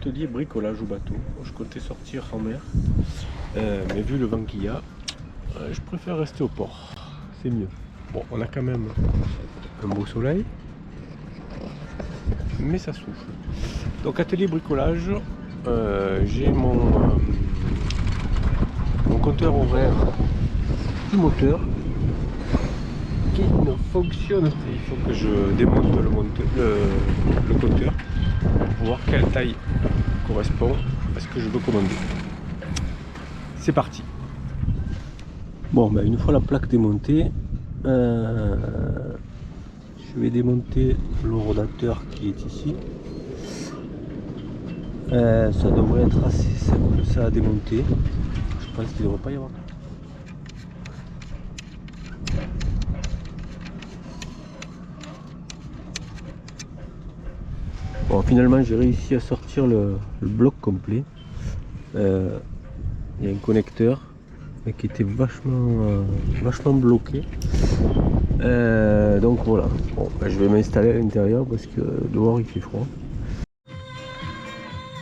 atelier bricolage au bateau. Je comptais sortir en mer, mais vu le vent qu'il y a, je préfère rester au port. C'est mieux. Bon, on a quand même un beau soleil, mais ça souffle. Donc atelier bricolage, j'ai mon compteur horaire du moteur qui ne fonctionne pas. Il faut que je démonte le compteur pour voir quelle taille correspond à ce que je veux commander. C'est parti. Bon, ben une fois la plaque démontée, je vais démonter le rotateur qui est ici. Ça devrait être assez simple ça à démonter. Je pense qu'il ne devrait pas y avoir. Bon, finalement j'ai réussi à sortir le bloc complet. Il y a un connecteur mais qui était vachement bloqué. Donc voilà. Bon, ben, je vais m'installer à l'intérieur parce que dehors il fait froid.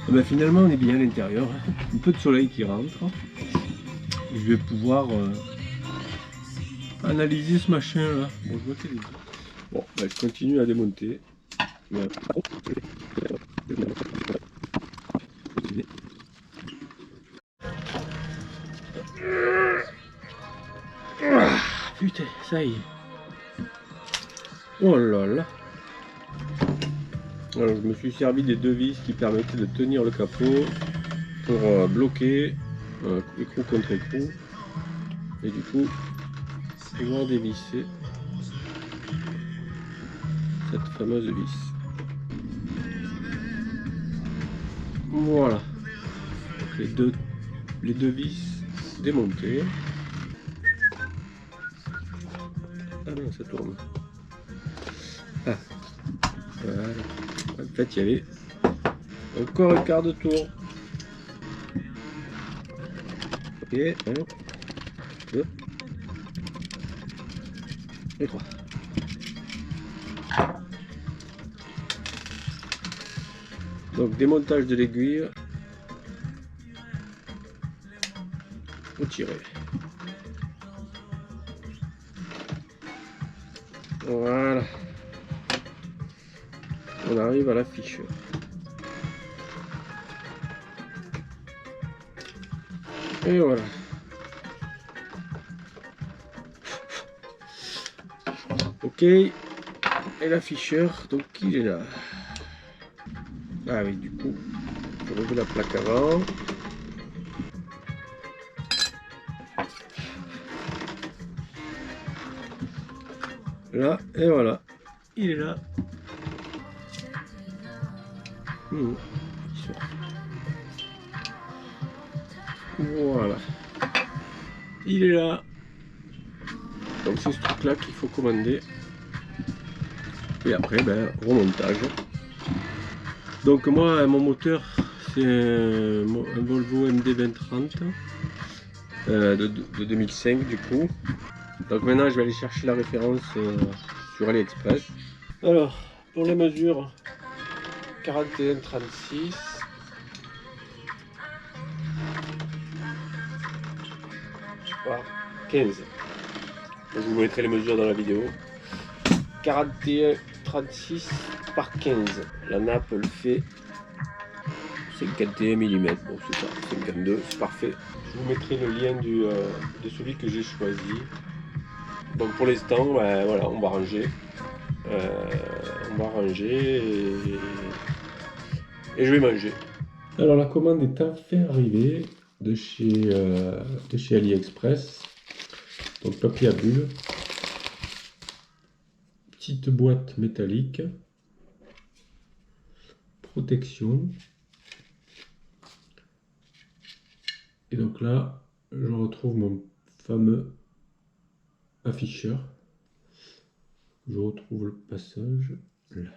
Ben, finalement on est bien à l'intérieur. Un peu de soleil qui rentre. Je vais pouvoir analyser ce machin là. Bon, je vois qu'il est... Bon, ben, je continue à démonter. Putain, ça y est. Oh là là. Alors, je me suis servi des deux vis qui permettaient de tenir le capot pour bloquer écrou contre écrou. Et du coup, pouvoir dévisser cette fameuse vis. Voilà. Donc les deux vis démontées. Ah non, ça tourne. Ah, voilà. En fait, il y avait encore un quart de tour. Ok, 1, 2 et 3. Donc démontage de l'aiguille. Retirer. Voilà. On arrive à la fiche. Et voilà. Ok. Et l'afficheur, donc il est là. Ah oui, du coup, je remets la plaque avant. Là, et voilà. Il est là. Il sort. Voilà. Il est là. Donc c'est ce truc là qu'il faut commander. Et après, ben, remontage. Donc moi, mon moteur, c'est un Volvo MD2030 de 2005 du coup. Donc maintenant, je vais aller chercher la référence sur AliExpress. Alors, pour les mesures, 41-36. Par 15. Je vous mettrai les mesures dans la vidéo. 41-36 par 15. La nappe, elle fait 51 mm. Bon, c'est ça, 52, c'est parfait. Je vous mettrai le lien de celui que j'ai choisi. Donc pour l'instant, voilà, on va ranger. Et je vais manger. Alors la commande est enfin arrivée de chez AliExpress. Donc papier à bulles. Petite boîte métallique. Protection. Et donc là, je retrouve mon fameux afficheur. Je retrouve le passage là.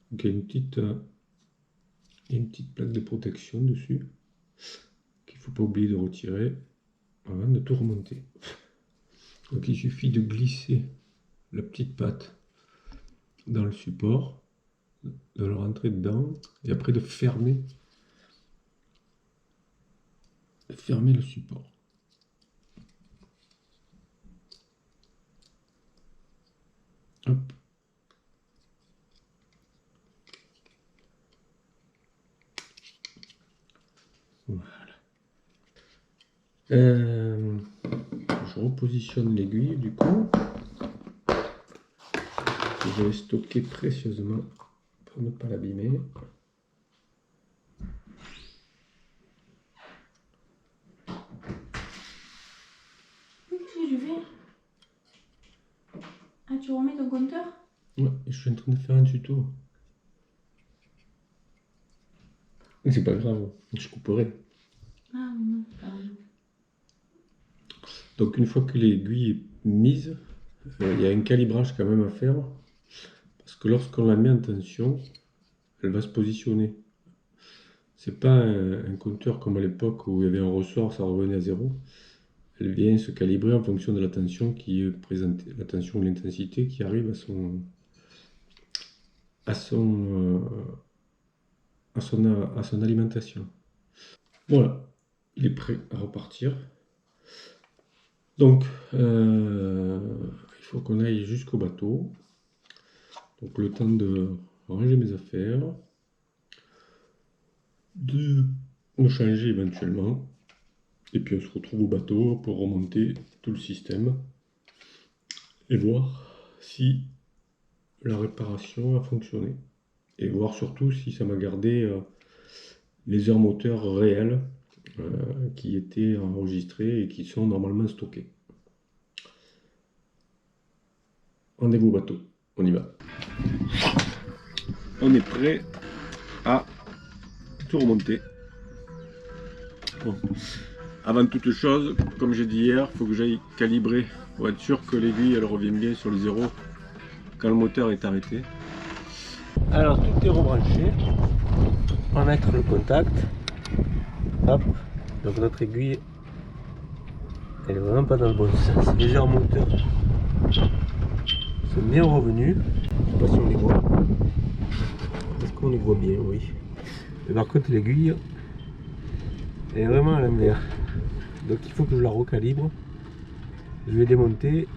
Donc il y a une petite plaque de protection dessus qu'il ne faut pas oublier de retirer avant de tout remonter. Donc il suffit de glisser la petite patte dans le support de le rentrer dedans et après de fermer le support. Hop. Voilà. Je repositionne l'aiguille du coup. Je vais stocker précieusement pour ne pas l'abîmer. Qu'est-ce que tu fais? Ah, tu remets ton compteur? Ouais, je suis en train de faire un tuto. C'est pas grave, je couperai. Ah non, pardon. Donc une fois que l'aiguille est mise, il y a un calibrage quand même à faire. Parce que lorsqu'on la met en tension, elle va se positionner. C'est pas un compteur comme à l'époque où il y avait un ressort, ça revenait à zéro. Elle vient se calibrer en fonction de la tension qui est présentée, la tension ou l'intensité qui arrive à son alimentation. Voilà, il est prêt à repartir. Donc, il faut qu'on aille jusqu'au bateau. Donc, le temps de ranger mes affaires, de me changer éventuellement, et puis on se retrouve au bateau pour remonter tout le système et voir si la réparation a fonctionné. Et voir surtout si ça m'a gardé les heures moteurs réelles qui étaient enregistrées et qui sont normalement stockées. Rendez-vous au bateau, on y va. On est prêt à tout remonter. Bon. Avant toute chose, comme j'ai dit hier, il faut que j'aille calibrer pour être sûr que l'aiguille elle revient bien sur le zéro quand le moteur est arrêté. Alors tout est rebranché. On va mettre le contact. Hop. Donc notre aiguille, elle est vraiment pas dans le bon sens. Les heures moteurs sont bien revenus. Je sais pas si on les voit. Est-ce qu'on les voit bien? Oui. Mais par contre l'aiguille, elle est vraiment à l'envers. Donc il faut que je la recalibre. Je vais démonter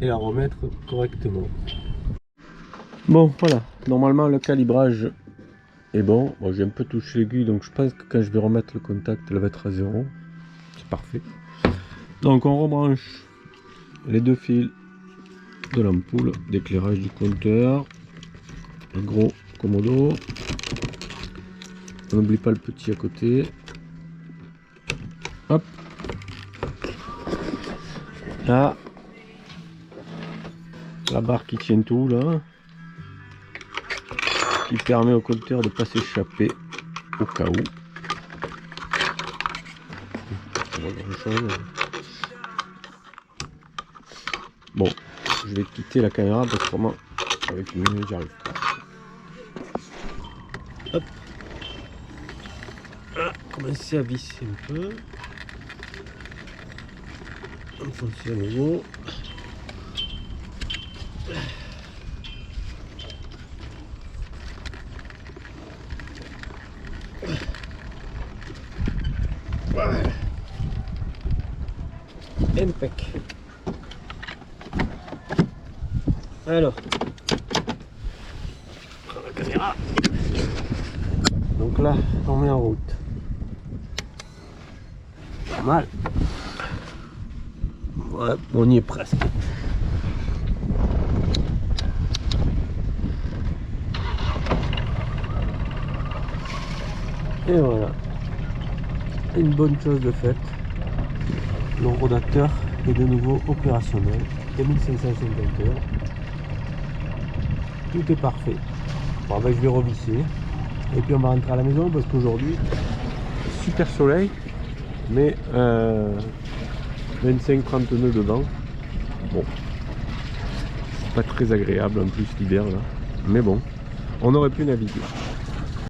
et la remettre correctement. Bon voilà, normalement le calibrage est bon. Bon, j'ai un peu touché l'aiguille, donc je pense que quand je vais remettre le contact, elle va être à 0. C'est parfait. Donc on rebranche les deux fils de l'ampoule d'éclairage du compteur. Le gros commodo. On n'oublie pas le petit à côté. Hop. Là. La barre qui tient tout là. Qui permet au compteur de ne pas s'échapper au cas où. Bon, je vais quitter la caméra parce que vraiment avec une minute j'y arrive pas. Hop. Voilà, commencer à visser un peu. Enfoncer à nouveau. Voilà. Impec. Alors, la caméra. Donc là, on met en route. Pas mal. Ouais, on y est presque. Et voilà. Une bonne chose de faite. Le rodateur est de nouveau opérationnel. 2550 heures. Tout est parfait. Bon, ben, je vais revisser. Et puis on va rentrer à la maison parce qu'aujourd'hui, super soleil. Mais 25-30 nœuds dedans. Bon. C'est pas très agréable en plus l'hiver là. Mais bon. On aurait pu naviguer.